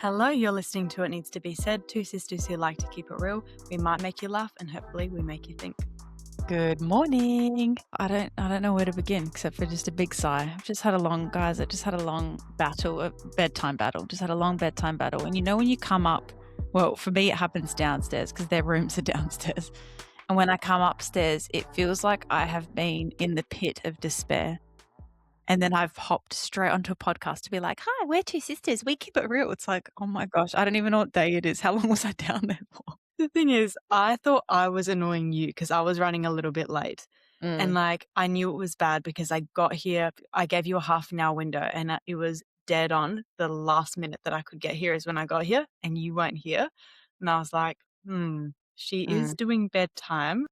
Hello, you're listening to It Needs to Be Said, two sisters who like to keep it real. We might make you laugh and hopefully we make you think. Good morning. I don't know where to begin except for just a big sigh. I've just had a long battle, a bedtime battle. Just had a long bedtime battle. And you know when you come up, well, for me it happens downstairs because their rooms are downstairs. And when I come upstairs, it feels like I have been in the pit of despair. And then I've hopped straight onto a podcast to be like, "Hi, we're two sisters. We keep it real." It's like, oh my gosh, I don't even know what day it is. How long was I down there for? The thing is, I thought I was annoying you because I was running a little bit late. And I knew it was bad because I got here, I gave you a half an hour window and it was dead on. The last minute that I could get here is when I got here and you weren't here. And I was like, she is doing bedtime.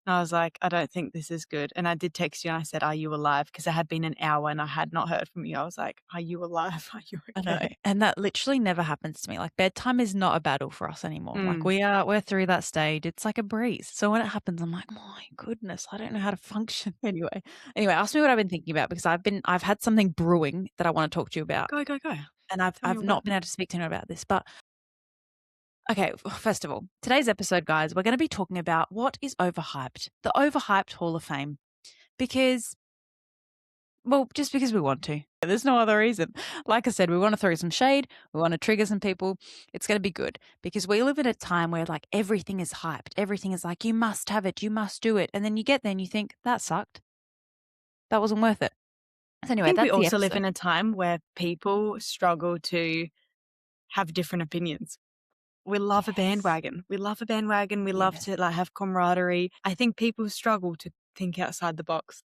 And I was like, I don't think this is good. And I did text you and I said, are you alive? Because it had been an hour and I had not heard from you. I was like, are you alive? Are you I know. okay? And that literally never happens to me. Like bedtime is not a battle for us anymore. Like we're through that stage. It's like a breeze. So when it happens, I'm like, my goodness, I don't know how to function. Anyway, ask me what I've been thinking about because I've had something brewing that I want to talk to you about. Go. And Tell me I've not been able to speak to anyone about this. But okay, first of all, today's episode, guys, we're going to be talking about what is overhyped, the Overhyped Hall of Fame. Because just because we want to. There's no other reason. Like I said, we want to throw some shade. We want to trigger some people. It's going to be good because we live in a time where like everything is hyped. Everything is like, you must have it. You must do it. And then you get there and you think, that sucked. That wasn't worth it. So anyway, I think we that's the also live episode. in a time where people struggle to have different opinions. We love a bandwagon. We love to have camaraderie. I think people struggle to think outside the box.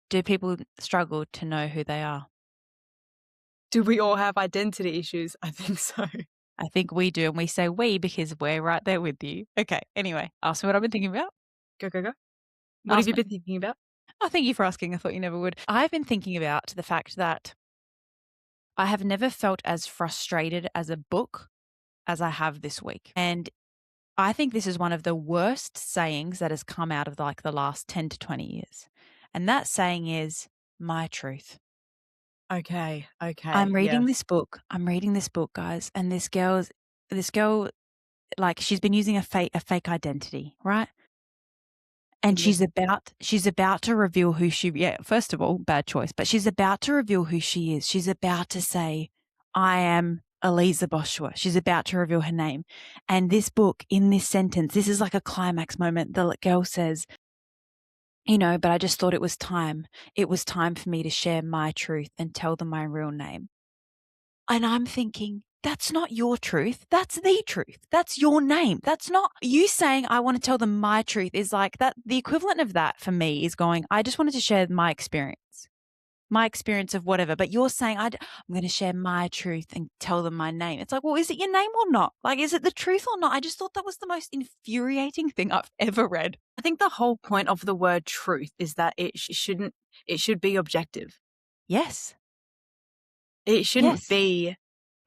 Do people struggle to know who they are? Do we all have identity issues? I think so. I think we do. And we say we because we're right there with you. Okay. Anyway, ask me what I've been thinking about. Go. What have Ask you me. been thinking about? Oh, thank you for asking. I thought you never would. I've been thinking about the fact that I have never felt as frustrated as a book as I have this week. And I think this is one of the worst sayings that has come out of like the last 10 to 20 years. And that saying is my truth. Okay. I'm reading Yes. this book, guys. And this girl, like she's been using a fake identity, right? And she's about to reveal who first of all, bad choice, but she's about to reveal who she is. She's about to say, I am Eliza Boschua. She's about to reveal her name. And this book, in this sentence, this is like a climax moment. The girl says, but I just thought it was time. It was time for me to share my truth and tell them my real name. And I'm thinking, that's not your truth. That's the truth. That's your name. That's not you saying, I want to tell them my truth is like that. The equivalent of that for me is going, I just wanted to share my experience of whatever. But you're saying, I'm going to share my truth and tell them my name. It's like, well, is it your name or not? Like, is it the truth or not? I just thought that was the most infuriating thing I've ever read. I think the whole point of the word truth is that it should be objective. Yes. It shouldn't be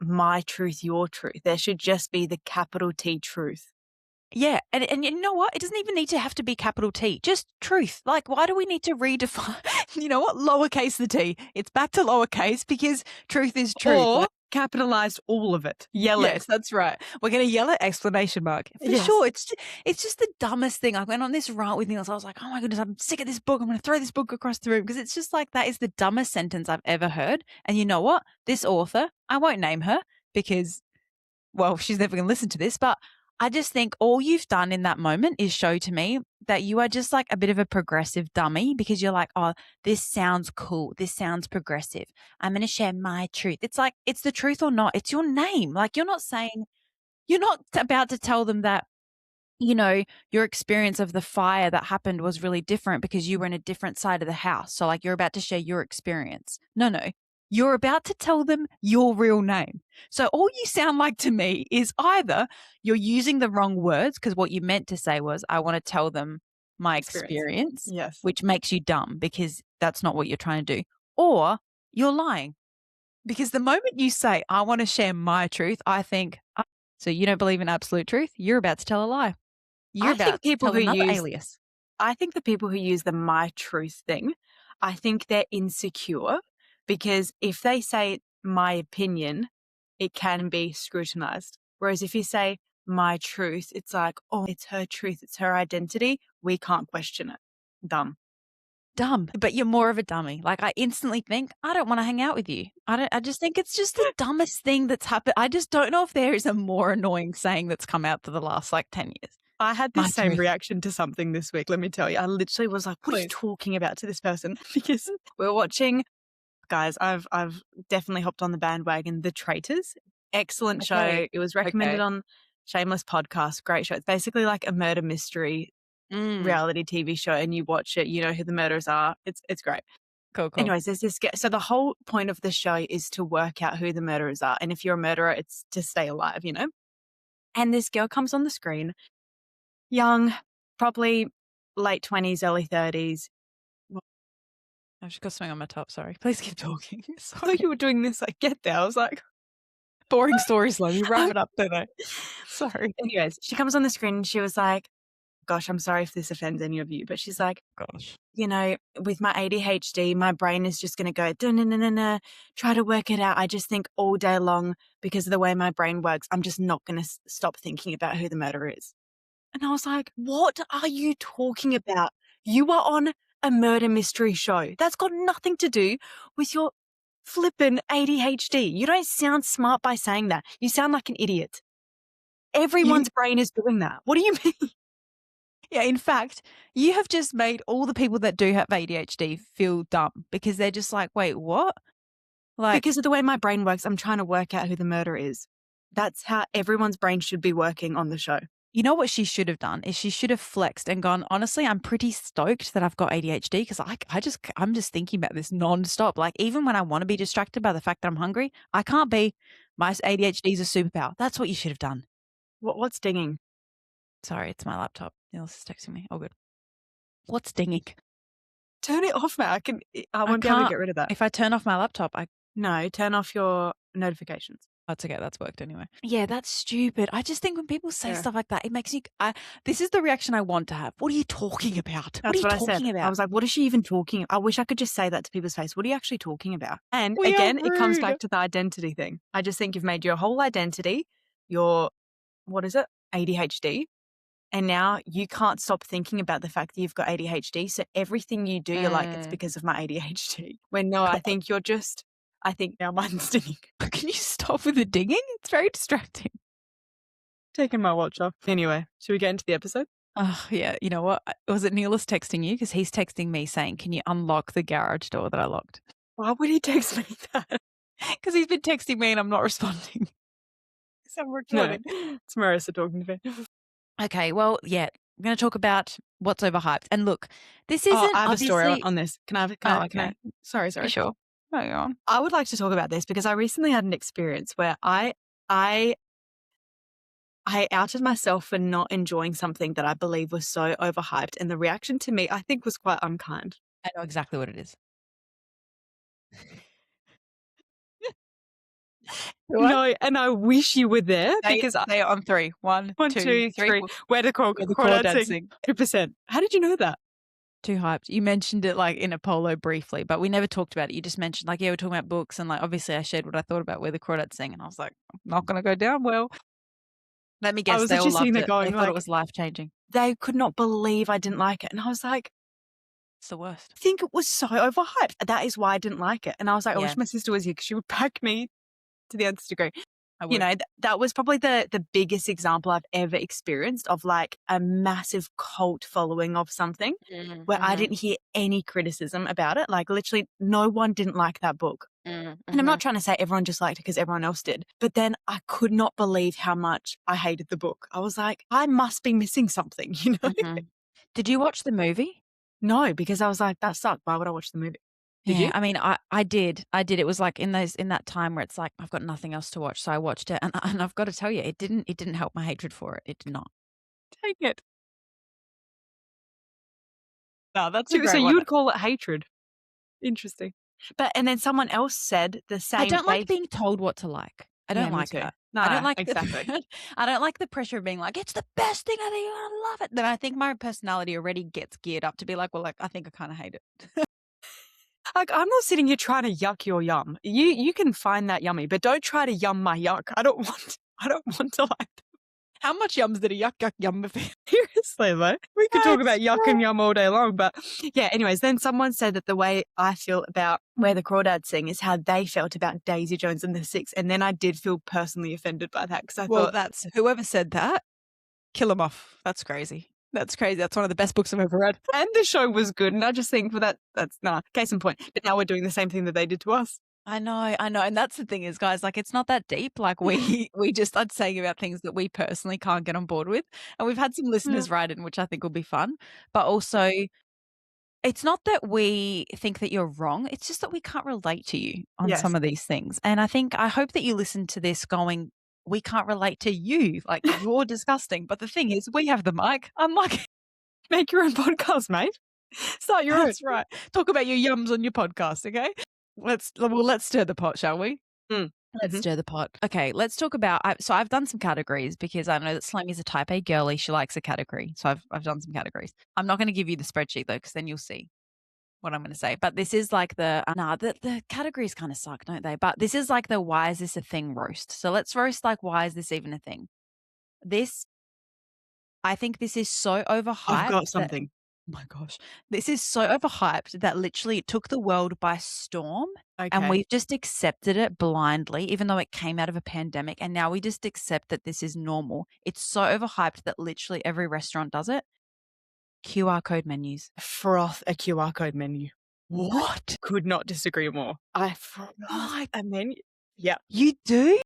my truth, your truth. There should just be the capital T truth. Yeah. And you know what? It doesn't even need to have to be capital T, just truth. Like, why do we need to redefine, you know what? Lowercase the T. It's back to lowercase because truth is truth. Or capitalized all of it. Yell it. Yes, that's right. We're going to yell at exclamation mark. For sure. It's just the dumbest thing. I went on this rant with Niels. I was like, oh my goodness, I'm sick of this book. I'm going to throw this book across the room because it's just like, that is the dumbest sentence I've ever heard. And you know what? This author, I won't name her because, well, she's never going to listen to this, but I just think all you've done in that moment is show to me that you are just like a bit of a progressive dummy because you're like, oh, this sounds cool. This sounds progressive. I'm going to share my truth. It's like, it's the truth or not. It's your name. Like you're not about to tell them that, your experience of the fire that happened was really different because you were in a different side of the house. So like you're about to share your experience. No. You're about to tell them your real name. So all you sound like to me is either you're using the wrong words because what you meant to say was, I want to tell them my experience, yes, which makes you dumb because that's not what you're trying to do, or you're lying. Because the moment you say, I want to share my truth, I think, so you don't believe in absolute truth? You're about to tell a lie. You're about to tell another alias. I think the people who use the my truth thing, I think they're insecure because if they say my opinion, it can be scrutinized. Whereas if you say my truth, it's like, oh, it's her truth, it's her identity. We can't question it. Dumb. But you're more of a dummy. Like, I instantly think, I don't want to hang out with you. I just think it's just the dumbest thing that's happened. I just don't know if there is a more annoying saying that's come out for the last like 10 years. I had My this same truth. reaction to something this week. Let me tell you, I literally was like, what are you talking about to this person? Because we're watching, guys, I've definitely hopped on the bandwagon, The Traitors. Excellent show. It was recommended on Shameless Podcast. Great show. It's basically like a murder mystery reality TV show, and you watch it, you know who the murderers are. It's great. Cool. Anyways, there's this guy. So the whole point of the show is to work out who the murderers are. And if you're a murderer, it's to stay alive, you know? And this girl comes on the screen, young, probably late 20s, early 30s. I've just got something on my top. Sorry. Please keep talking. I thought you were doing this. I get there. I was like, boring stories, let me wrap it up, don't I? Sorry. Anyways, she comes on the screen and she was like, gosh, I'm sorry if this offends any of you, but she's like, gosh, you know, with my ADHD, my brain is just going to go, no, try to work it out. I just think all day long because of the way my brain works. I'm just not going to stop thinking about who the murderer is. And I was like, what are you talking about? You are on a murder mystery show. That's got nothing to do with your flippin' ADHD. You don't sound smart by saying that. You sound like an idiot. Everyone's brain is doing that. What do you mean? Yeah, in fact, you have just made all the people that do have ADHD feel dumb because they're just like, wait, what? Like, because of the way my brain works, I'm trying to work out who the murderer is. That's how everyone's brain should be working on the show. You know what she should have done is she should have flexed and gone, honestly, I'm pretty stoked that I've got ADHD because I'm just thinking about this nonstop. Like, even when I want to be distracted by the fact that I'm hungry, I can't be. My ADHD is a superpower. That's what you should have done. What's dinging? Sorry, it's my laptop. Niels is texting me. Oh, good. What's dinging? Turn it off, Matt. I won't be able to get rid of that. If I turn off my laptop, No, turn off your notifications. That's okay. That's worked anyway. Yeah, that's stupid. I just think when people say stuff like that, it makes you. This is the reaction I want to have. What are you talking about? That's what I said. I was like, what is she even talking about? I wish I could just say that to people's face. What are you actually talking about? And again, it comes back to the identity thing. I just think you've made your whole identity your, what is it? ADHD. And now you can't stop thinking about the fact that you've got ADHD. So everything you do, you're like, it's because of my ADHD. When no, I think you're just, I think now mine's dinging. Can you stop with the dinging? It's very distracting. Taking my watch off. Anyway, should we get into the episode? Oh, yeah. You know what? Was it Niels texting you? Because he's texting me saying, can you unlock the garage door that I locked? Why would he text me that? Because he's been texting me and I'm not responding. So I'm recording. No, it's Marissa talking to me. Okay, well, yeah, I'm going to talk about what's overhyped. And look, this isn't. I have a story on this. Can I? Sorry. Sure. No, go on. I would like to talk about this because I recently had an experience where I outed myself for not enjoying something that I believe was so overhyped, and the reaction to me, I think, was quite unkind. I know exactly what it is. No, and I wish you were there because they are on 3. 1, 2, 3. Where the crawdad dancing. 2%. How did you know that? Too hyped. You mentioned it like in a polo briefly, but we never talked about it. You just mentioned like, yeah, we're talking about books, and like obviously I shared what I thought about Where the Crawdads Sing, and I was like, not going to go down well. Let me guess, they all loved it. They thought it was life-changing. They could not believe I didn't like it, and I was like, it's the worst. I think it was so overhyped. That is why I didn't like it. And I was like, I wish my sister was here because she would back me to the nth degree. You know, that was probably the biggest example I've ever experienced of like a massive cult following of something where I didn't hear any criticism about it. Like literally no one didn't like that book. And I'm not trying to say everyone just liked it because everyone else did. But then I could not believe how much I hated the book. I was like, I must be missing something, you know? Did you watch the movie? No, because I was like, that sucked. Why would I watch the movie? Did you? I mean, I did. It was like in that time where it's like I've got nothing else to watch, so I watched it, and I've got to tell you, it didn't help my hatred for it. It did not. Take it. No, that's so you would call it hatred. Interesting. But and then someone else said the same. I don't like being told what to like. I don't like that. No, I don't like exactly. I don't like the pressure of being like, it's the best thing. I think you're gonna love it. Then I think my personality already gets geared up to be like, well, like I think I kind of hate it. Like, I'm not sitting here trying to yuck your yum. You can find that yummy, but don't try to yum my yuck. I don't want to like How much yums did a yuck yum before? seriously though. We could talk about That's yuck and yum all day long, but yeah, anyways, then someone said that the way I feel about Where the Crawdads Sing is how they felt about Daisy Jones and the Six, and then I did feel personally offended by that because I Well, thought that's whoever said that, kill him off. That's crazy. That's crazy. That's one of the best books I've ever read. and the show was good, and I just think for that's nah, case in point. But now we're doing the same thing that they did to us. I know. And that's the thing is, guys, like it's not that deep. Like we just start saying about things that we personally can't get on board with. And we've had some listeners write in, which I think will be fun. But also it's not that we think that you're wrong. It's just that we can't relate to you on Yes. some of these things. And I hope that you listen to this going, we can't relate to you. Like you're disgusting. But the thing is, we have the mic. Unlike Make your own podcast, mate. Start your own. That's right. Talk about your yums on your podcast, okay? Let's stir the pot, shall we? Let's stir the pot. Okay, let's talk about. So I've done some categories because I know that Slangy's a type A girly. She likes a category, so I've done some categories. I'm not going to give you the spreadsheet though, because then you'll see what I'm going to say. But this is like the categories kind of suck, don't they? But this is like the why is this a thing roast. So let's roast like why is this even a thing? I think this is so overhyped. I've got something. Oh my gosh. This is so overhyped that literally it took the world by storm. Okay. And we've just accepted it blindly, even though it came out of a pandemic. And now we just accept that this is normal. It's so overhyped that literally every restaurant does it. QR code menus. Froth a QR code menu. What? Could not disagree more. I froth a menu. Yeah. You do?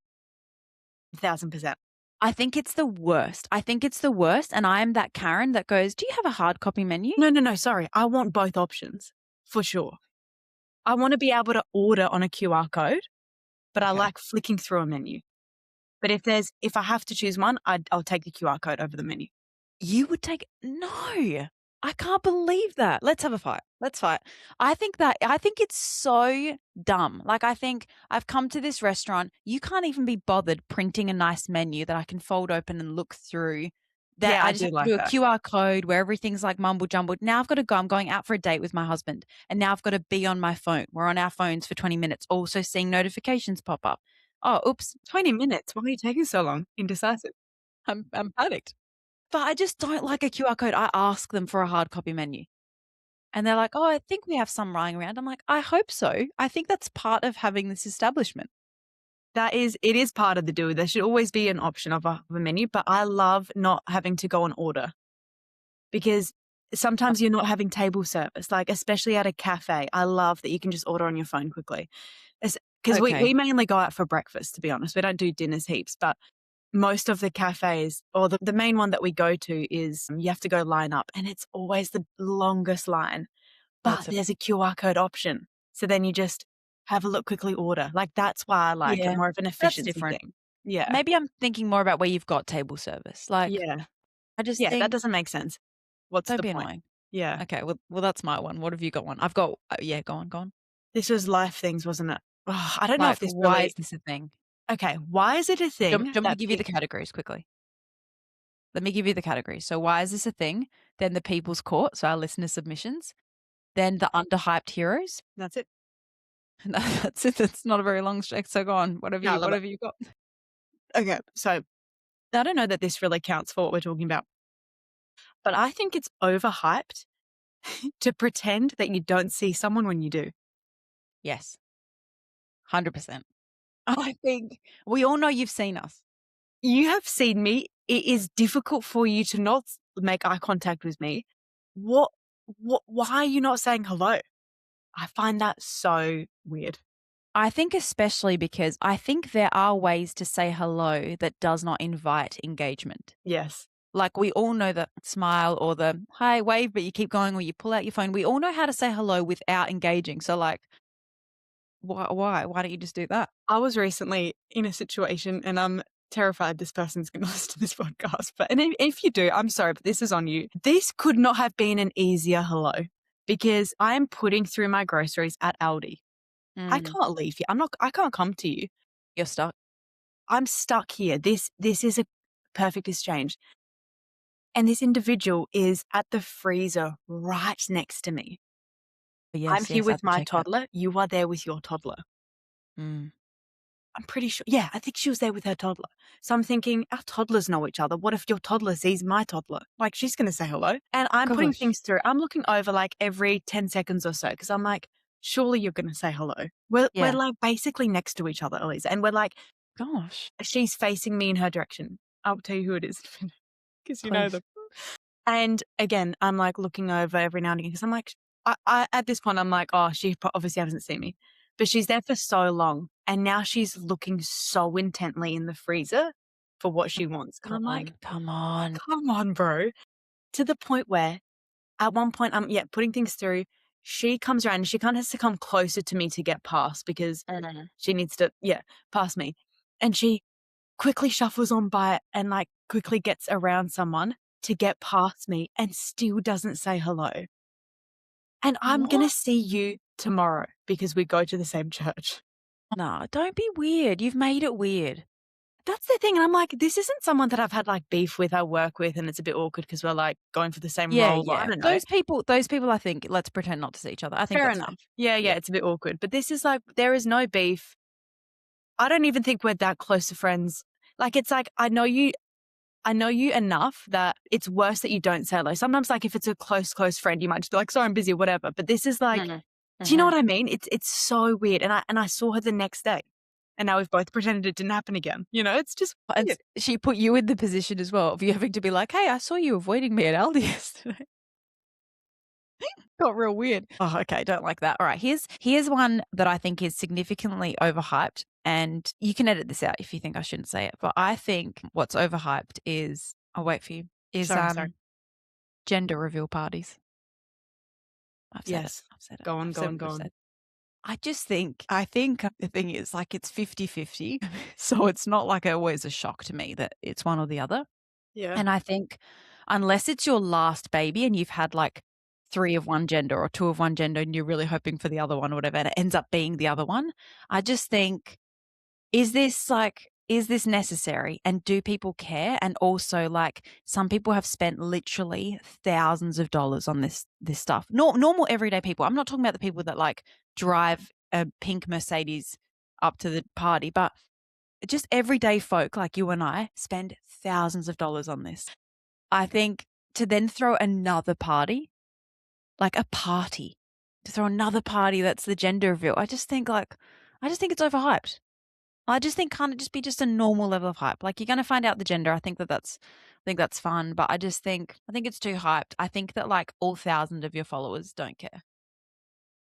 1,000%. I think it's the worst. And I am that Karen that goes, do you have a hard copy menu? No. Sorry. I want both options for sure. I want to be able to order on a QR code, but I like flicking through a menu. But if I have to choose one, I'll take the QR code over the menu. You would take no. I can't believe that. Let's have a fight. Let's fight. I think it's so dumb. Like I think I've come to this restaurant. You can't even be bothered printing a nice menu that I can fold open and look through. That I just have to do a QR code where everything's like mumble jumbled. Now I've got to go. I'm going out for a date with my husband, and now I've got to be on my phone. We're on our phones for 20 minutes, also seeing notifications pop up. Oh, oops. 20 minutes. Why are you taking so long? Indecisive. I'm panicked. But I just don't like a QR code. I ask them for a hard copy menu. And they're like, oh, I think we have some lying around. I'm like, I hope so. I think that's part of having this establishment. It is part of the deal. There should always be an option of a menu, but I love not having to go and order because sometimes you're not having table service, like especially at a cafe. I love that you can just order on your phone quickly. Because we mainly go out for breakfast, to be honest. We don't do dinners heaps, but most of the cafes or the main one that we go to is you have to go line up and it's always the longest line, but there's a QR code option. So then you just have a look, quickly order. Like that's why I like it, more of an efficiency thing. Yeah. Maybe I'm thinking more about where you've got table service. Like, I just think that doesn't make sense. What's the point? Annoying. Yeah. Okay. Well, that's my one. What have you got one? I've got, go on. This was life things, wasn't it? Oh, I don't know if this why is this a thing? Okay, why is it a thing? Do you want me to give you the categories quickly? Let me give you the categories. So why is this a thing? Then the People's Court, so our listener submissions. Then the Underhyped Heroes. That's it. That's it. That's not a very long stretch. So go on. What have you got? Okay, so I don't know that this really counts for what we're talking about, but I think it's overhyped to pretend that you don't see someone when you do. Yes. 100%. I think we all know you've seen us. You have seen me. It is difficult for you to not make eye contact with me. Why are you not saying hello? I find that so weird. I think especially because I think there are ways to say hello that does not invite engagement. Yes. Like we all know the smile or the hi wave, but you keep going or you pull out your phone. We all know how to say hello without engaging. So like, why don't you just do that? I was recently in a situation and I'm terrified this person's going to listen to this podcast. But if you do, I'm sorry, but this is on you. This could not have been an easier hello because I am putting through my groceries at Aldi. I can't leave you. I can't come to you. You're stuck. I'm stuck here. This is a perfect exchange. And this individual is at the freezer right next to me. I'm Yes, here yes, I with have to my check that. toddler, you are there with your toddler. Mm. I'm pretty sure. Yeah, I think she was there with her toddler. So I'm thinking, our toddlers know each other. What if your toddler sees my toddler? Like, she's going to say hello. And I'm putting Gosh. things through. I'm looking over like every 10 seconds or so because I'm like, surely you're going to say hello. We're Yeah. like basically next to each other, Elisa. And we're like, Gosh. she's facing me in her direction. I'll tell you who it is because you know Please. them. And again, I'm like looking over every now and again because I'm like, I at this point, I'm like, oh, she obviously hasn't seen me. But she's there for so long. And now she's looking so intently in the freezer for what she wants. And I'm like, Come on. come on, bro. To the point where at one point, I'm putting things through. She comes around and she kind of has to come closer to me to get past because she needs to, pass me. And she quickly shuffles on by and like quickly gets around someone to get past me and still doesn't say hello. And I'm going to What? see you tomorrow because we go to the same church. No, don't be weird. You've made it weird. That's the thing. And I'm like, this isn't someone that I've had like beef with, I work with, and it's a bit awkward because we're like going for the same Yeah, role. Or I yeah. don't know. Those people, I think, let's pretend not to see each other. I think Fair that's enough. fine. Yeah, Yeah. it's a bit awkward. But this is like, there is no beef. I don't even think we're that close to friends. Like, it's like, I know you enough that it's worse that you don't say hello. Sometimes, like, if it's a close friend, you might just be like, sorry, I'm busy or whatever. But this is like, do you know what I mean? It's so weird. And I saw her the next day. And now we've both pretended it didn't happen again. You know, it's just And weird. she put you in the position as well of you having to be like, hey, I saw you avoiding me at Aldi yesterday. Got real weird. Oh, okay. Don't like that. All right. Here's one that I think is significantly overhyped. And you can edit this out if you think I shouldn't say it. But I think what's overhyped is, I'll wait for you, is Sorry. gender reveal parties. I've said it. Yes. I've said it. Go on, I've go said on, what go I've on. said. I think the thing is like it's 50-50. So it's not like always a shock to me that it's one or the other. Yeah. And I think unless it's your last baby and you've had like 3 of one gender or 2 of one gender and you're really hoping for the other one or whatever, and it ends up being the other one, I just think, is this necessary? And do people care? And also, like, some people have spent literally thousands of dollars on this stuff. Normal everyday people. I'm not talking about the people that like drive a pink Mercedes up to the party, but just everyday folk like you and I spend thousands of dollars on this. I think to then throw another party, like a party, to throw another party that's the gender reveal, I just think it's overhyped. I just think can't it just be just a normal level of hype? Like you're going to find out the gender. I think that's fun, but I think it's too hyped. I think that like all 1,000 of your followers don't care.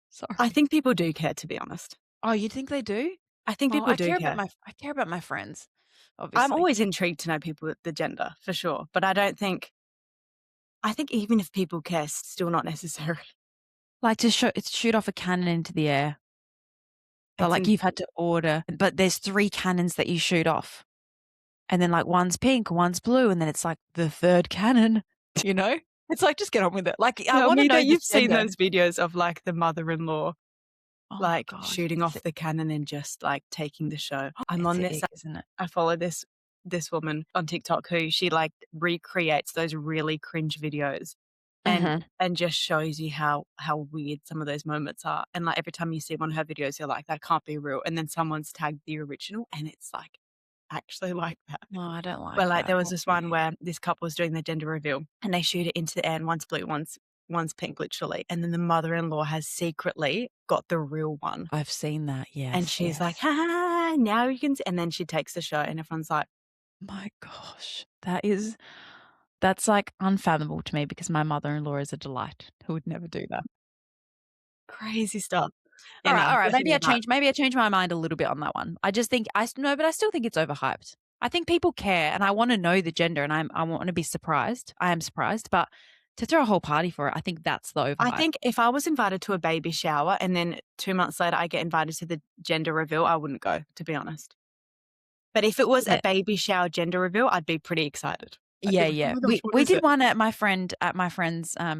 Sorry. I think people do care, to be honest. Oh, you think they do? I think Well, people do care. I care about my friends, I'm obviously. always intrigued to know people with the gender, for sure. But I think even if people care, it's still not necessary. Like to shoot off a cannon into the air. But It's like you've had to order, but there's 3 cannons that you shoot off. And then like one's pink, one's blue, and then it's like the 3rd cannon, you know? It's like just get on with it. Like I Tell want to me know that the you've seen gender. those videos of like the mother-in-law Oh my like gosh, shooting off the cannon and just like taking the show. I'm it's on a this. ick, isn't it? I follow this woman on TikTok who she like recreates those really cringe videos and Mhm. and just shows you how weird some of those moments are. And like every time you see one of her videos, you're like, that can't be real. And then someone's tagged the original and it's like actually like that. No, I don't But like like that. there was That's this one weird. where this couple was doing the gender reveal and they shoot it into the air and one's blue, one's pink, literally. And then the mother-in-law has secretly got the real one. I've seen that. And Yes, she's like, yes. ha, ha, ha, now you can see. And then she takes the show and everyone's like, My gosh. That's like unfathomable to me because my mother-in-law is a delight who would never do that. crazy stuff. All right, all right. Definitely hype. Maybe I changed my mind a little bit on that one. I just think no, but I still think it's overhyped. I think people care, and I want to know the gender, and I want to be surprised. I am surprised, but to throw a whole party for it, I think that's the I overhype. think if I was invited to a baby shower and then 2 months later I get invited to the gender reveal, I wouldn't go, to be honest. But if it was a Yeah, baby shower gender reveal, I'd be pretty excited. I'd be yeah, like, oh yeah. my gosh, what We is did it? one at my friend's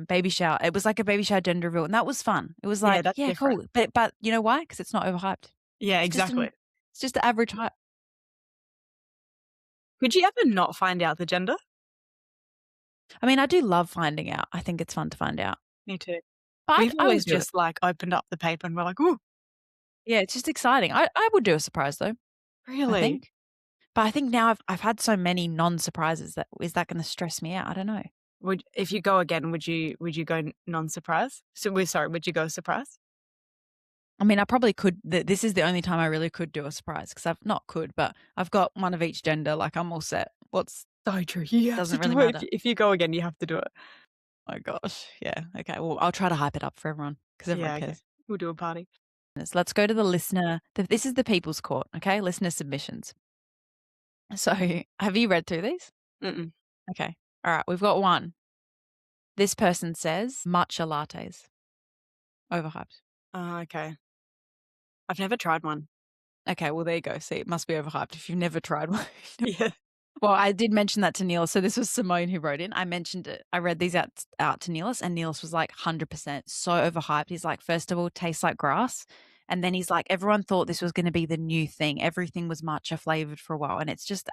baby shower. It was like a baby shower gender reveal, and that was fun. It was Yeah, like, that's yeah, different. cool. But you know why? Because it's not overhyped. Yeah, exactly. It's just the average hype. Could you ever not find out the gender? I mean, I do love finding out. I think it's fun to find out. Me too. But We've I always would do it. just, like, opened up the paper and we're like, "Ooh, Yeah, it's just exciting. I would do a surprise though, I really?" think. But I think now I've had so many non-surprises that is that gonna stress me out? I don't know. If you go again, would you go non-surprise? Would you go surprise? I mean, I probably could this is the only time I really could do a surprise because I've not could, but I've got one of each gender, like, I'm all set. What's So true. You have to doesn't really do it. matter. If you go again, you have to do it. Oh gosh. Yeah, okay, well, I'll try to hype it up for everyone because everyone Yeah, okay. cares. We'll do a party. Let's go to the listener this is the people's court, okay? Listener submissions. So, have you read through these? Mm-mm. Okay. Alright, we've got one. This person says matcha lattes. Overhyped. Oh, okay. I've never tried one. Okay, well, there you go. See, it must be overhyped if you've never tried one. Yeah. Well, I did mention that to Neil. So this was Simone who wrote in. I mentioned it. I read these out to Neelis, and Neelis was like 100% so overhyped. He's like, first of all, tastes like grass. And then he's like, everyone thought this was going to be the new thing. Everything was matcha flavored for a while, and it's just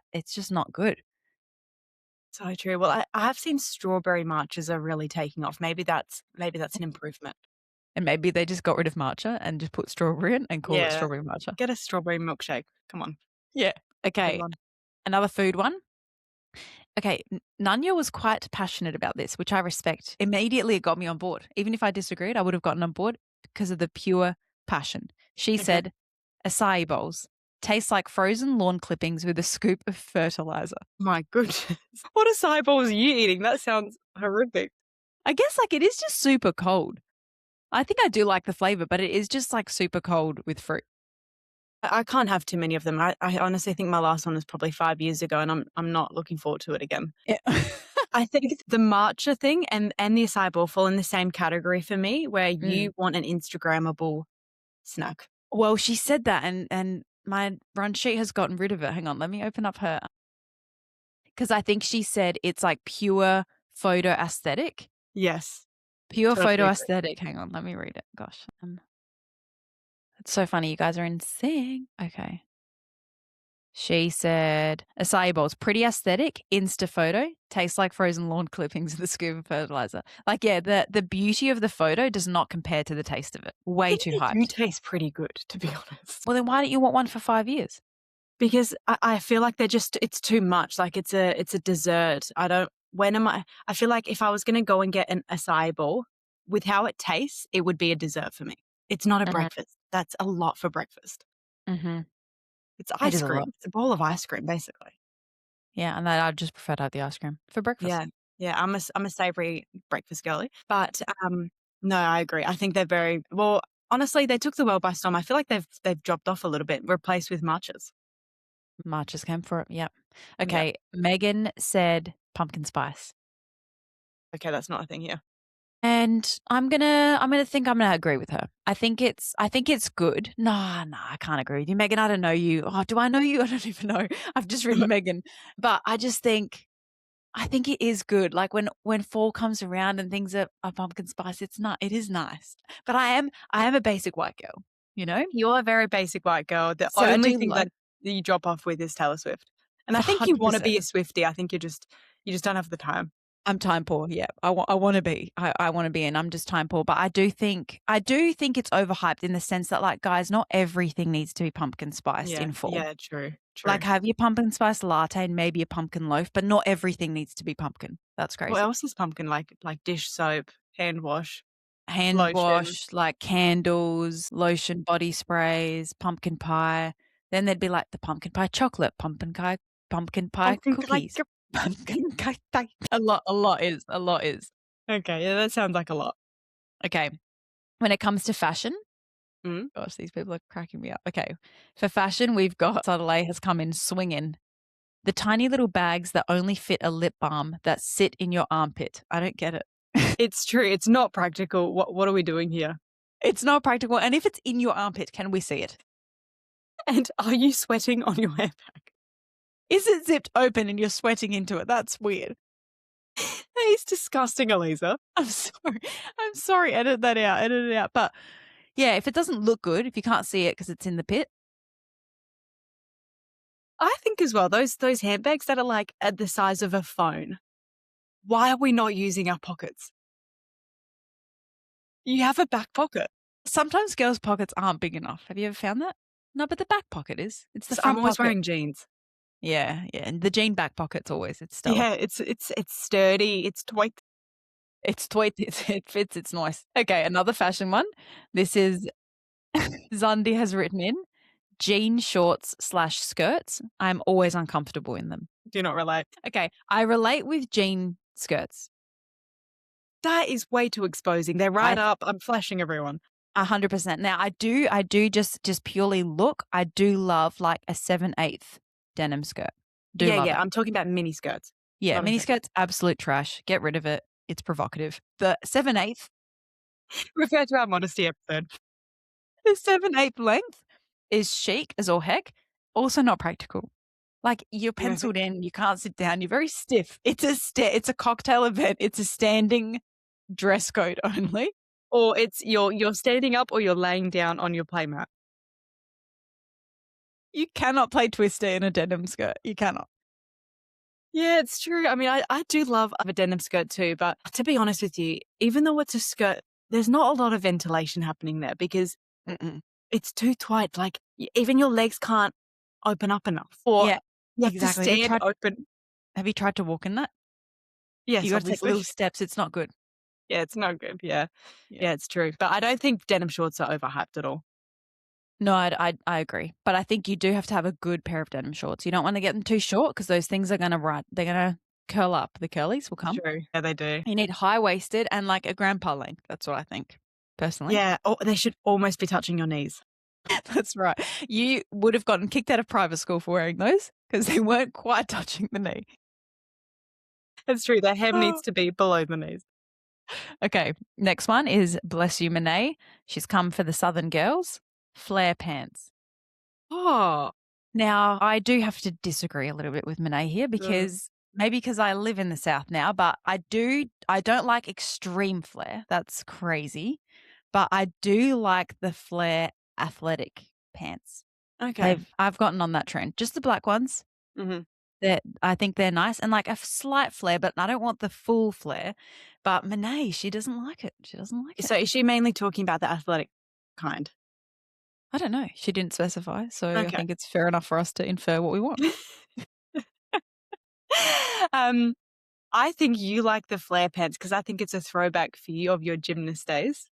not good. So true. Well, I have seen strawberry matchas are really taking off. Maybe that's an improvement. And maybe they just got rid of matcha and just put strawberry in and call it Yeah. strawberry matcha. Get a strawberry milkshake. Come on. Yeah. Move Okay. on. Another food one. Okay, Nanya was quite passionate about this, which I respect. Immediately, it got me on board. Even if I disagreed, I would have gotten on board because of the pure passion. She Okay. said, acai bowls taste like frozen lawn clippings with a scoop of fertilizer. My goodness. What acai bowls are you eating? That sounds horrific. I guess like it is just super cold. I think I do like the flavor, but it is just like super cold with fruit. I can't have too many of them. I honestly think my last one was probably 5 years ago, and I'm not looking forward to it again. Yeah. I think the matcha thing and the acai bowl fall in the same category for me, where you want an Instagrammable snack. Well, she said that, and my run sheet has gotten rid of it. Hang on, let me open up her because I think she said it's like pure photo aesthetic. Yes, Pure totally photo agree. aesthetic. Hang on, let me read it. Gosh, it's so funny. You guys are in sync. Okay. She said, acai bowls, pretty aesthetic, Insta photo, tastes like frozen lawn clippings with a scoop of fertilizer. Like, yeah, the beauty of the photo does not compare to the taste of it. I Way think too they do hyped. taste pretty good, to be honest. Well, then why don't you want one for 5 years? Because I feel like it's too much. Like it's a dessert. I feel like if I was gonna go and get an acai bowl, with how it tastes, it would be a dessert for me. It's not a Mhm, breakfast. That's a lot for breakfast. mhm. It's It ice is a cream. lot. It's a bowl of ice cream, basically. Yeah, and I'd just prefer to have the ice cream for breakfast. Yeah. Yeah, I'm a savory breakfast girly. But, no, I agree. I think they're very well, honestly, they took the world by storm. I feel like they've dropped off a little bit, replaced with matchas. Marches came for it. Yep. Yeah. Okay. Megan said pumpkin spice. Okay, that's not a thing here. And I'm gonna agree with her. I think it's good. Nah, I can't agree with you. Megan, I don't know you. Oh, do I know you? I don't even know. I've just written Megan. But I think it is good. Like when fall comes around and things are pumpkin spice, it is nice. But I am a basic white girl, you know? You're a very basic white girl. The So I only do thing like that you drop off with is Taylor Swift. And I think you wanna 100%. be a Swiftie. I think you just don't have the time. I'm time poor. Yeah, I want to be. I want to be, and I'm just time poor. But I do think it's overhyped in the sense that, like, guys, not everything needs to be pumpkin spiced Yeah, in fall. yeah, true, true. Like, have your pumpkin spice latte and maybe a pumpkin loaf, but not everything needs to be pumpkin. That's What crazy. else is pumpkin? Like dish soap, hand wash, Hand lotion. wash, like candles, lotion, body sprays, pumpkin pie. Then there'd be like the pumpkin pie chocolate, pumpkin pie Pumpkin like cookies, pumpkin pie. A lot is. okay, yeah, that sounds like a lot. Okay. When it comes to fashion, Mm. gosh, these people are cracking me up. Okay. For fashion, we've got Soleil has come in swinging. The tiny little bags that only fit a lip balm that sit in your armpit. I don't get it. It's true, it's not practical. What are we doing here? It's not practical. And if it's in your armpit, can we see it? And are you sweating on your handbag? Is it zipped open and you're sweating into it? That's weird. That is disgusting, Eliza. I'm sorry. I'm sorry. Edit that out. Edit it out. But yeah, if it doesn't look good, if you can't see it because it's in the pit, I think as well, those handbags that are like at the size of a phone, why are we not using our pockets? You have a back pocket. Sometimes girls' pockets aren't big enough. Have you ever found that? No, but the back pocket is. It's the So I'm front always pocket. wearing jeans. Yeah, and the jean back pocket's always, it's stellar. Yeah, it's sturdy. It's tight. It's tweet, it fits, it's nice. Okay, another fashion one. This is Zandi has written in, jean shorts/skirts. I'm always uncomfortable in them. Do not relate. Okay, I relate with jean skirts. That is way too exposing. They're right up. I'm flashing everyone. 100%. Now I do just purely look, I do love like a 7/8 denim skirt. Do love it. I'm talking about mini skirts. Yeah, Not a mini thing. skirts, absolute trash. Get rid of it. It's provocative. The 7/8, Refer to our modesty episode. the 7/8 length is chic as all heck, also not practical. Like, you're penciled in, you can't sit down, you're very stiff. It's a cocktail event, it's a standing dress code only. Or it's you're standing up or you're laying down on your playmat. You cannot play Twister in a denim skirt, you cannot. Yeah, it's true. I mean, I do love a denim skirt too, but to be honest with you, even though it's a skirt, there's not a lot of ventilation happening there because it's too tight. Like, even your legs can't open up enough. Or Yeah, you have exactly. to stand open. Have you tried to walk in that? Yes, You gotta take obviously. little steps, it's not good. Yeah, it's not good. Yeah. Yeah. Yeah, it's true. But I don't think denim shorts are overhyped at all. No, I agree, but I think you do have to have a good pair of denim shorts. You don't wanna get them too short because those things are they're gonna curl up. The curlies will come. True. Yeah, they do. You need high-waisted and, like, a grandpa length. That's what I think, personally. Yeah. Oh, they should almost be touching your knees. That's right. You would have gotten kicked out of private school for wearing those because they weren't quite touching the knee. It's true. The hem Oh. needs to be below the knees. Okay, next one is bless you, Monet. She's come for the Southern girls. Flare pants. Oh. Now, I do have to disagree a little bit with Monet here because maybe because I live in the South now, but I don't like extreme flare. That's crazy. But I do like the flare athletic pants. Okay. I've gotten on that trend. Just the black ones. Mm-hmm. I think they're nice and like a slight flare, but I don't want the full flare. But Monet, she doesn't like it. She doesn't like it. So is she mainly talking about the athletic kind? I don't know. She didn't specify, so I Okay. think it's fair enough for us to infer what we want. I think you like the flare pants because I think it's a throwback for you of your gymnast days.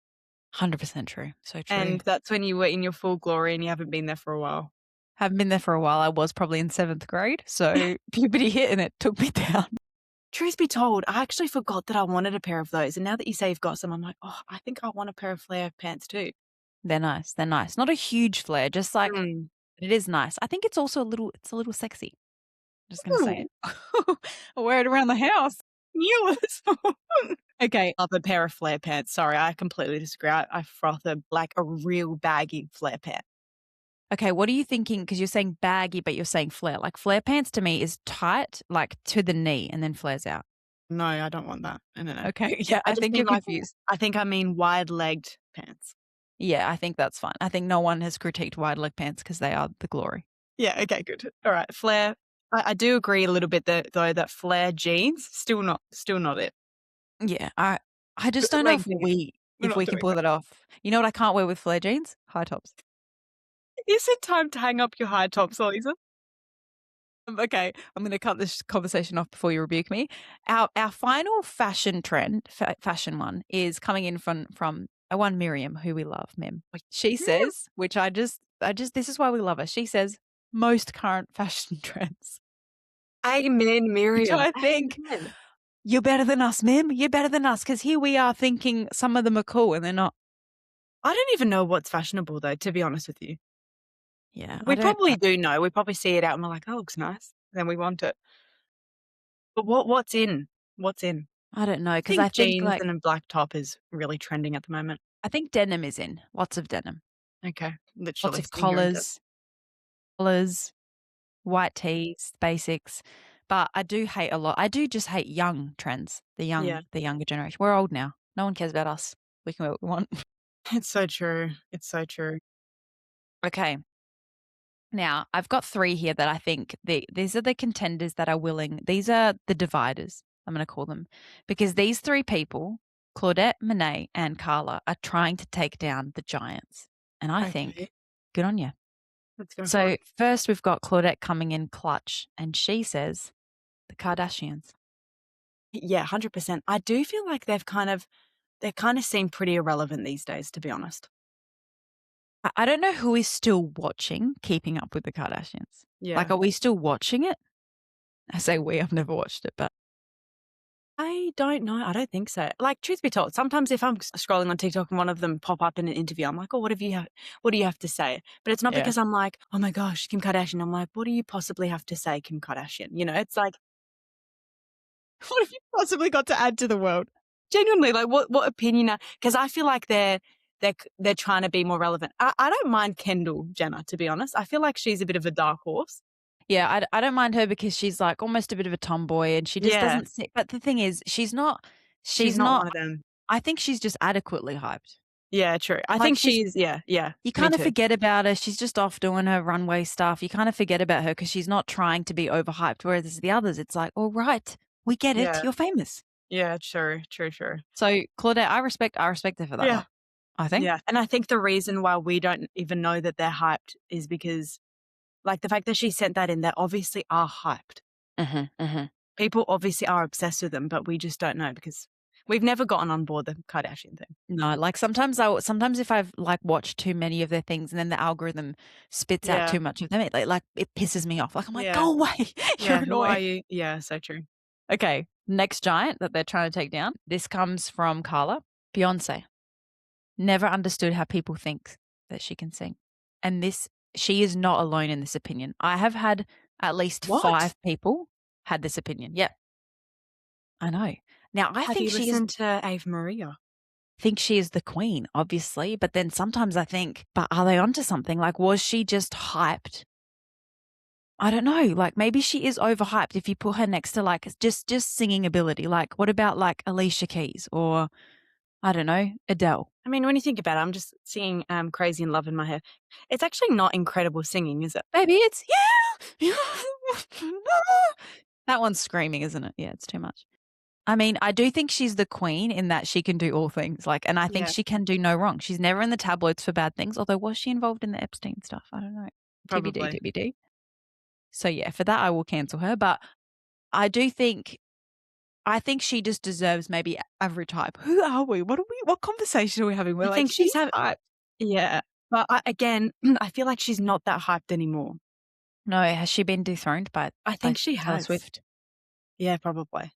100% true. So true. And that's when you were in your full glory and you haven't been there for a while. Haven't been there for a while. I was probably in 7th grade, so puberty hit and it took me down. Truth be told, I actually forgot that I wanted a pair of those. And now that you say you've got some, I'm like, oh, I think I want a pair of flare pants too. They're nice. They're nice. Not a huge flare, just like it is nice. I think it's also a little sexy. I'm just going to say it. I wear it around the house. Yes. Okay. Love a pair of flare pants. Sorry, I completely disagree. I froth like a real baggy flare pant. Okay, what are you thinking? Because you're saying baggy, but you're saying flare. Like flare pants to me is tight, like to the knee, and then flares out. No, I don't want that. No. Okay, yeah, I think you're confused. I think I mean wide-legged pants. Yeah, I think that's fine. I think no one has critiqued wide leg pants because they are the glory. Yeah, okay, good. All right, flare. I do agree a little bit though that flare jeans still not it. Yeah, I just don't know if we can pull that off. You know what I can't wear with flare jeans? High tops. Is it time to hang up your high tops, Lisa? Okay, I'm going to cut this conversation off before you rebuke me. Our final fashion trend, fashion one, is coming in from a one Miriam, who we love, Mim. She says, which I just this is why we love her. She says most current fashion trends. Amen, Miriam. Which I think you're better than us, Mim. You're better than us because here we are thinking some of them are cool and they're not. I don't even know what's fashionable though, to be honest with you. Yeah, we probably do know. We probably see it out and we're like, oh, it looks nice. Then we want it. But what's in? What's in? I don't know because I think jeans like and a black top is really trending at the moment. I think denim is in. Lots of denim. Okay, literally. Lots of collars, white tees, basics. But I do hate a lot. I do just hate young trends. The younger generation. We're old now. No one cares about us. We can wear what we want. It's so true. It's so true. Okay. Now, I've got 3 here that I think these are the contenders that are willing. These are the dividers, I'm going to call them. Because these 3 people Claudette, Monet, and Carla are trying to take down the giants. And I think, Okay. good on you. Let's go for So it. first we've got Claudette coming in clutch, and she says, the Kardashians. Yeah, 100%. I do feel like they kind of seem pretty irrelevant these days, to be honest. I don't know who is still watching Keeping Up with the Kardashians. Yeah. Like, are we still watching it? I say we, I've never watched it, but I don't know. I don't think so. Like, truth be told, sometimes if I'm scrolling on TikTok and one of them pop up in an interview, I'm like, oh, what do you have to say? But it's not yeah. because I'm like, oh my gosh, Kim Kardashian. I'm like, what do you possibly have to say, Kim Kardashian? You know, it's like, What have you possibly got to add to the world? genuinely, like, what opinion? Because I feel like they're trying to be more relevant. I don't mind Kendall Jenner, to be honest. I feel like she's a bit of a dark horse. Yeah, I don't mind her because she's like almost a bit of a tomboy and she just Yeah. doesn't see. But the thing is, she's not, She's not one of them. I think she's just adequately hyped. Yeah, true. I Like think she's, yeah, you me kind of too. forget about her. She's just off doing her runway stuff. You kind of forget about her because she's not trying to be overhyped. Whereas the others, it's like, all right, we get it. Yeah. You're famous. Yeah, true. So Claudette, I respect her for that Yeah. one. I think. Yeah. And I think the reason why we don't even know that they're hyped is because, like, the fact that she sent that in, they obviously are hyped. People obviously are obsessed with them, but we just don't know because we've never gotten on board the Kardashian thing. No, like sometimes if I've like watched too many of their things and then the algorithm spits out Yeah. too much of them, it pisses me off. Like I'm like, Yeah. go away. You're Yeah. Who are annoying. you? Yeah, so true. Okay. Next giant that they're trying to take down. This comes from Carla. Beyonce. Never understood how people think that she can sing. And she is not alone in this opinion. I have had at least What? 5 people had this opinion. Yeah. I know. Now I Have think you listened to Ave Maria? think she is the queen, obviously, but then sometimes I think, but are they onto something? Like, was she just hyped? I don't know. Like, maybe she is overhyped if you put her next to like just singing ability. Like, what about like Alicia Keys or I don't know, Adele? I mean, when you think about it, I'm just singing Crazy in Love in my head. It's actually not incredible singing, is it? Maybe it's yeah. That one's screaming, isn't it? Yeah, it's too much. I mean, I do think she's the queen in that she can do all things. Like, and I think Yeah. she can do no wrong. She's never in the tabloids for bad things. Although, was she involved in the Epstein stuff? I don't know. Probably. TBD. So yeah, for that I will cancel her. But I think she just deserves maybe average hype. Who are we? What conversation are we having? We're I like, think she's hype. yeah. But again, I feel like she's not that hyped anymore. No, has she been dethroned by I think she Taylor has. Swift? Yeah, probably.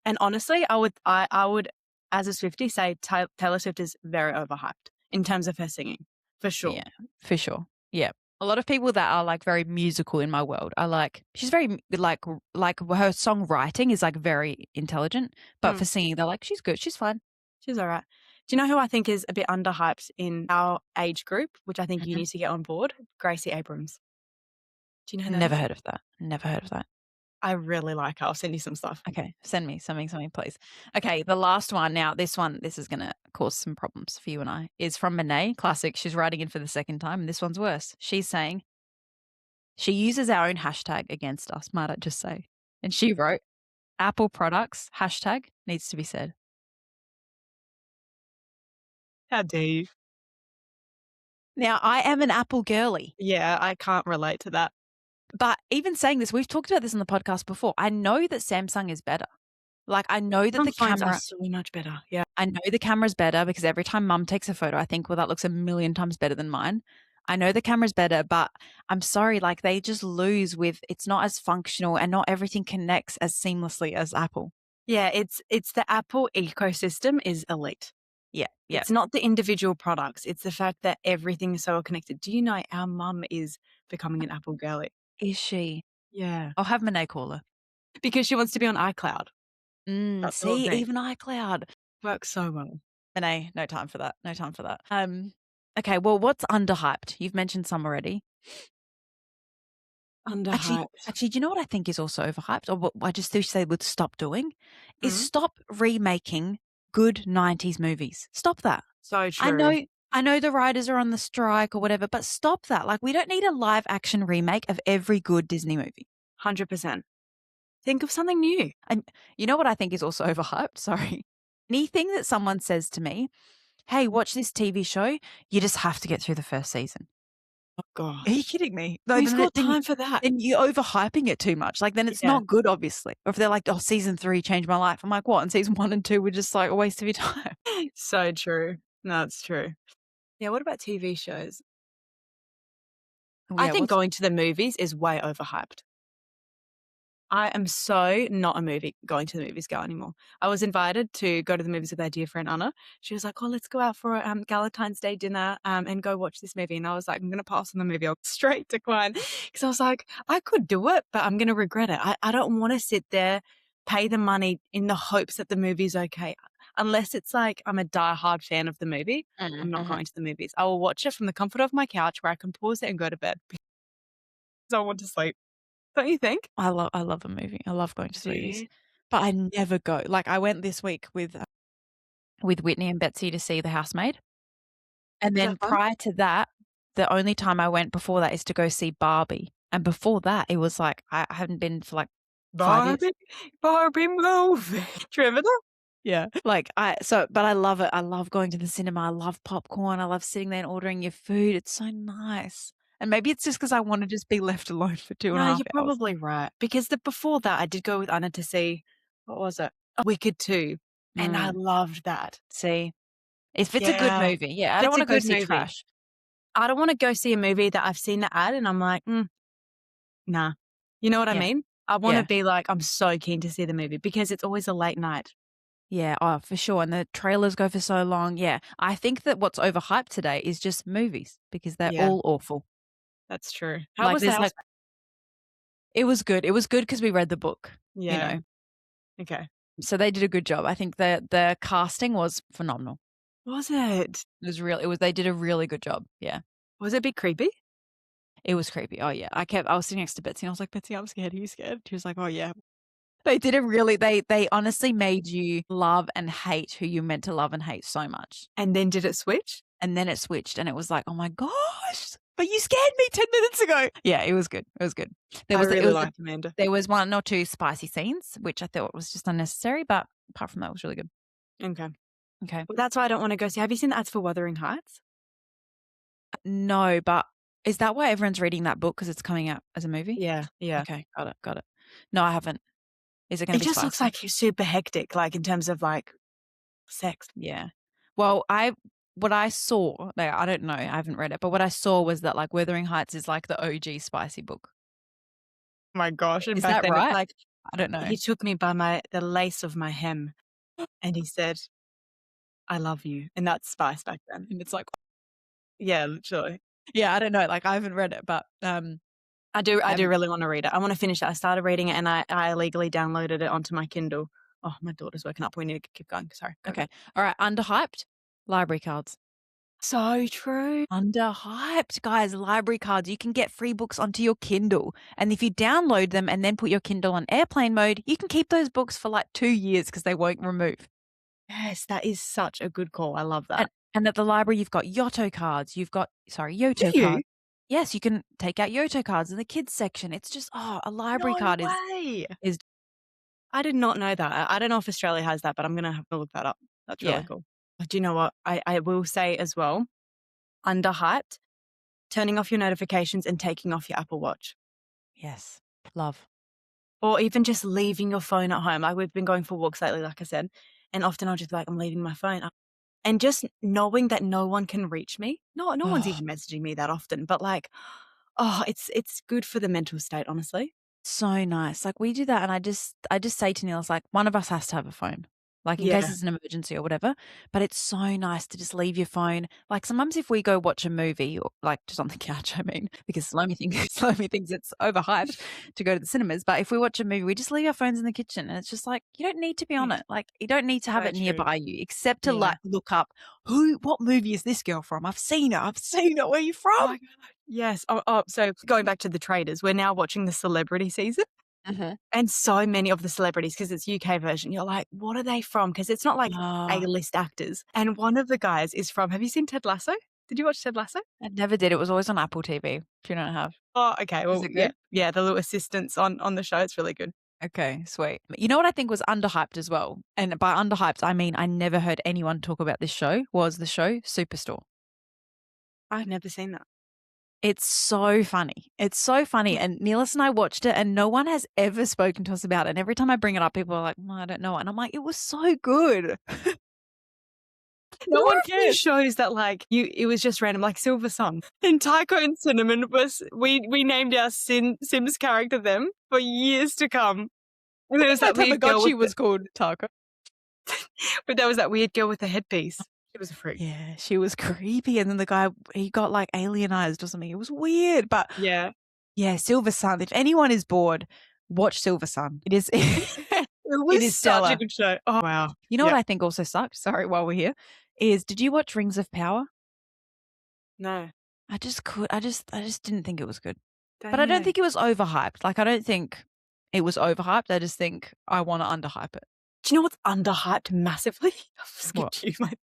And honestly, I would, as a Swiftie, say Taylor Swift is very overhyped in terms of her singing, for sure. Yeah, for sure. Yeah. A lot of people that are like very musical in my world are like, she's very like her songwriting is like very intelligent, but for singing, they're like, she's good, she's fine. She's all right. Do you know who I think is a bit underhyped in our age group, which I think you need to get on board? Gracie Abrams. Do you know who that Never is? heard of that. Never heard of that. I really like her. I'll send you some stuff. Okay, send me something, please. Okay, the last one. Now, this is going to cause some problems for you and I. Is from Monet, classic. She's writing in for the second time, and this one's worse. She's saying she uses our own hashtag against us. Might I just say? And she wrote, "Apple products hashtag needs to be said." How dare you? Now, I am an Apple girly. Yeah, I can't relate to that. But even saying this, we've talked about this on the podcast before. I know that Samsung is better. Like, I know that the Phones camera are so much better. Yeah. I know the camera's better because every time mum takes a photo, I think, well, that looks a million times better than mine. I know the camera's better, but I'm sorry, like they just lose with it's not as functional and not everything connects as seamlessly as Apple. Yeah, it's the Apple ecosystem is elite. Yeah. It's not the individual products. It's the fact that everything is so connected. Do you know our mum is becoming an Apple girly? Is she? Yeah. I'll have Monet call her. Because she wants to be on iCloud. See, even iCloud. Works so well. Monet, no time for that. Okay, well, what's underhyped? You've mentioned some already. Underhyped. Actually, do you know what I think is also overhyped, or what I just wish they would stop doing, is stop remaking good 90s movies. Stop that. So true. I know the writers are on the strike or whatever, but stop that. Like, we don't need a live action remake of every good Disney movie. 100%. Think of something new. And you know what I think is also overhyped? Sorry. anything that someone says to me, "Hey, watch this TV show," you just have to get through the first season. Oh Are you gosh. kidding me? No, Who's got time for that? then you're overhyping it too much. Like, then it's Yeah. not good, obviously. Or if they're like, "Oh, season 3 changed my life." I'm like, "What?" And season 1 and 2 were just, like, a waste of your time. So true. No, it's true. Yeah, what about TV shows? I Yeah, think what's going to the movies is way overhyped. I am so not a movie going to the movies girl anymore. I was invited to go to the movies with our dear friend Anna. She was like, "Oh, let's go out for a Valentine's Day dinner and go watch this movie." And I was like, "I'm gonna pass on the movie. I'll straight decline," because I was like, "I could do it, but I'm gonna regret it. I don't want to sit there, pay the money in the hopes that the movie's okay. Unless it's like I'm a diehard fan of the movie, I'm not Mhm. going to the movies. I will watch it from the comfort of my couch where I can pause it and go to bed because I want to sleep. Don't you think?" I love a movie. I love going to the Do movies, you? but I never go. Like, I went this week with Whitney and Betsy to see The Housemaid, and Is then that fun? prior to that, the only time I went before that is to go see Barbie, and before that, it was like I hadn't been for, like, 5 years. Barbie, Barbie movie. Do you remember that? Yeah. Like, but I love it. I love going to the cinema. I love popcorn. I love sitting there and ordering your food. It's so nice. And maybe it's just because I wanna just be left alone for 2 and a No, half you're hours. probably right, because before that, I did go with Anna to see what was it? Wicked 2, and I Mm, loved that. see? If it's a good Yeah, movie, yeah, if I don't it's a wanna go good see movie. trash. I don't wanna go see a movie that I've seen the ad and I'm like, nah." You know what I Yeah, mean? I wanna yeah, be like, I'm so keen to see the movie because it's always a late night. yeah, oh, for sure, and the trailers go for so long, yeah. I think that what's overhyped today is just movies because they're Yeah, all awful. that's true. How Like, was the there's, house? like it was good. It was good because we read the book, you Yeah, know? okay. So they did a good job. I think the casting was phenomenal. Was it? It was they did a really good job, yeah. Was it a bit creepy? It was creepy. Oh, yeah. I was sitting next to Betsy, and I was like, "Betsy, I'm scared. Are you scared?" She was like, "Oh, yeah." They did a really they honestly made you love and hate who you meant to love and hate so much. And then did it switch? And then it switched, and it was like, "Oh my gosh, but you scared me 10 minutes ago." Yeah, it was good. It was good. I really liked Amanda. There was 1 or 2 spicy scenes, which I thought was just unnecessary, but apart from that, it was really good. Okay. Okay. Well, that's why I don't wanna go see. Have you seen the ads for Wuthering Heights? No, but is that why everyone's reading that book because it's coming out as a movie? Yeah, yeah. Okay, got it. No, I haven't. Is it gonna It be just looks spicy? like super hectic, like, in terms of, like, sex. Yeah. Well, what I saw, like, I don't know, I haven't read it, but what I saw was that, like, Wuthering Heights is like the OG spicy book. My gosh, and Is back that then it's right? like, I don't know. he took me by the lace of my hem, and he said, "I love you," and that's Spice back then. And it's like Yeah, literally. yeah, I don't know, like, I haven't read it, but, I I do haven't really wanna read it. I wanna finish it. I started reading it and I illegally downloaded it onto my Kindle. Oh, my daughter's woken up. We need to keep going. Sorry, go, go. okay. Alright, underhyped, library cards. So true. Underhyped, guys, library cards. You can get free books onto your Kindle, and if you download them and then put your Kindle on airplane mode, you can keep those books for, like, 2 years because they won't remove. Yes, that is such a good call. I love that. And at the library, you've got Yoto cards, Do Yoto you? cards. Yes, you can take out Yoto cards in the kids section. It's just, oh, a library No card way. is I did not know that. I don't know if Australia has that, but I'm gonna have to look that up. That's really yeah, cool. But do you know what? I will say as well, underhyped, turning off your notifications and taking off your Apple Watch. yes, love. Or even just leaving your phone at home. Like, we've been going for walks lately, like I said, and often I'll just be like, "I'm leaving my phone." And just knowing that no one can reach me. No one's Oh, even messaging me that often, but, like, it's good for the mental state, honestly. so nice. Like, we do that, and I just say to Neil, it's like, one of us has to have a phone, like, in case Yeah, it's an emergency or whatever, but it's so nice to just leave your phone. Like, sometimes if we go watch a movie or, like, just on the couch, I mean, because Salome thinks it's overhyped to go to the cinemas, but if we watch a movie, we just leave our phones in the kitchen, and it's just like, you don't need to be on it. Like, you don't need to have so it true. nearby you except to, Yeah. like, look up, what movie is this girl from? I've seen her. Where are you Oh from?" my god, yes. So going back to the Traitors, we're now watching the celebrity season, Mhm. and so many of the celebrities, because it's UK version, you're like, "What are they from?" Because it's not like Oh. A-list actors, and one of the guys is from, have you seen Ted Lasso? Did you watch Ted Lasso? I never did. It was always on Apple TV. 2.5. Oh, okay, Is well, it yeah, good? yeah, the little assistants on the show, it's really good. Okay, sweet. You know what I think was underhyped as well? And by underhyped, I mean I never heard anyone talk about this show, was the show Superstore. I've never seen that. It's so funny. It's so funny. And Neelis and I watched it and no one has ever spoken to us about it. And every time I bring it up, people are like, I don't know. And I'm like, it was so good. There No were one a few cares. shows that it was just random, like Silver Sun. And Tycho and Cinnamon we named our Sims character them for years to come. And there was that weird girl Tamagotchi was called Taco. but there was that weird girl with the headpiece. She was a freak. Yeah, she was creepy. And then the guy, he got like alienized or something. It was weird. But Yeah. yeah, Silver Sun. If anyone is bored, watch Silver Sun. It is It was such stellar. a good show. Oh wow. You know what I think also sucked? Sorry, while we're here, is did you watch Rings of Power? No. I just didn't think it was good. Don't But I don't know. think it was overhyped. Like I don't think it was overhyped. I just think I want to underhype it. Do you know what's underhyped massively? I've What? skipped you, mate.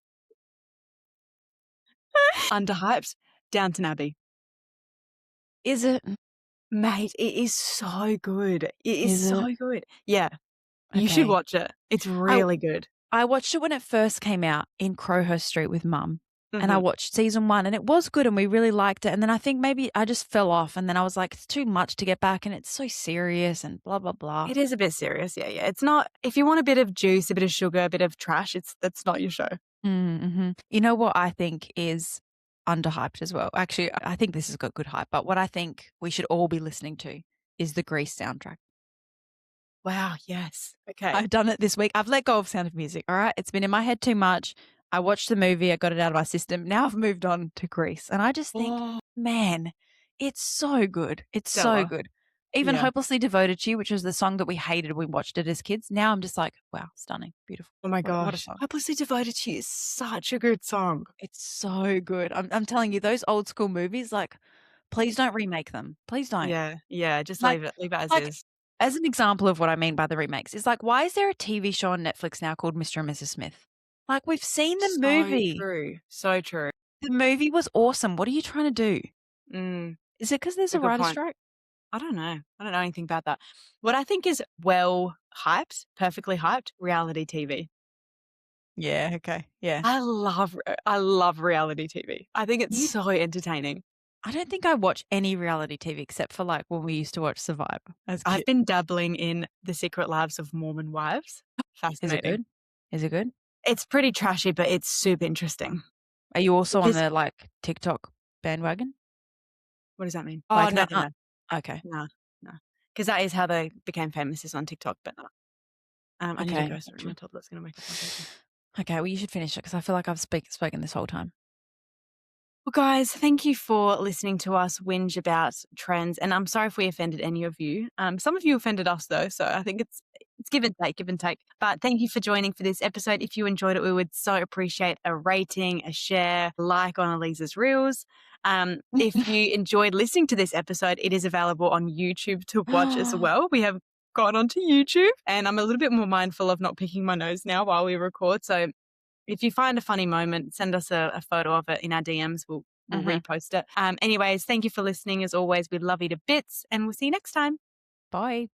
Underhyped? Downton Abbey. Is it? Mate, it is so good. It is Is so it? good. Yeah. You should Okay. watch it. It's really good. I watched it when it first came out in Crowhurst Street with Mum. And I Mhm. watched season 1 and it was good and we really liked it. And then I think maybe I just fell off and then I was like, it's too much to get back and it's so serious and blah, blah, blah. It is a bit serious. Yeah, yeah. It's not, if you want a bit of juice, a bit of sugar, a bit of trash, that's not your show. Mm-hmm. You know what I think is underhyped as well? Actually, I think this has got good hype, but what I think we should all be listening to is the Grease soundtrack. Wow, yes. Okay. I've done it this week. I've let go of Sound of Music, all right? It's been in my head too much. I watched the movie, I got it out of my system. Now I've moved on to Grease. And I just think, Oh, man, it's so good. It's so Stella. good. Even Yeah. Hopelessly Devoted to You, which was the song that we hated when we watched it as kids. Now I'm just like, wow, stunning, beautiful. Oh my What a gosh. song. Hopelessly Devoted to You is such a good song. It's so good. I'm telling you, those old school movies, like, please don't remake them. Please don't. Yeah, yeah. Just Like leave it as like, is. as an example of what I mean by the remakes, is like, why is there a TV show on Netflix now called Mr. and Mrs. Smith? Like, we've seen the So movie. true. So true. The movie was awesome. What are you trying to do? Mm, Is it because there's a a good writer's point. strike? I don't know. I don't know anything about that. What I think is well hyped, perfectly hyped, reality TV. Yeah, okay. Yeah. I love reality TV. I think it's You so entertaining. I don't think I watch any reality TV except for, like, when we used to watch Survivor as I've kids. been dabbling in The Secret Lives of Mormon Wives. Is it Fascinating. good? Is it good? It's pretty trashy, but it's super interesting. Are you also on Because the, like, TikTok bandwagon? what does that mean? Oh, Like no, that? No, okay. no, no. Because that is how they became famous, is on TikTok. But no. I need to Okay. go. Sorry, my toddler's going to wake up. Okay, well, you should finish it because I feel like I've spoken this whole time. Well, guys, thank you for listening to us whinge about trends. And I'm sorry if we offended any of you. Some of you offended us, though. So I think it's give and take, give and take. But thank you for joining for this episode. If you enjoyed it, we would so appreciate a rating, a share, like on Elisa's Reels. If you enjoyed listening to this episode, it is available on YouTube to watch as well. We have gone onto YouTube and I'm a little bit more mindful of not picking my nose now while we record. So if you find a funny moment, send us a photo of it in our DMs. We'll repost it. Anyways, thank you for listening. As always, we love you to bits and we'll see you next time. Bye.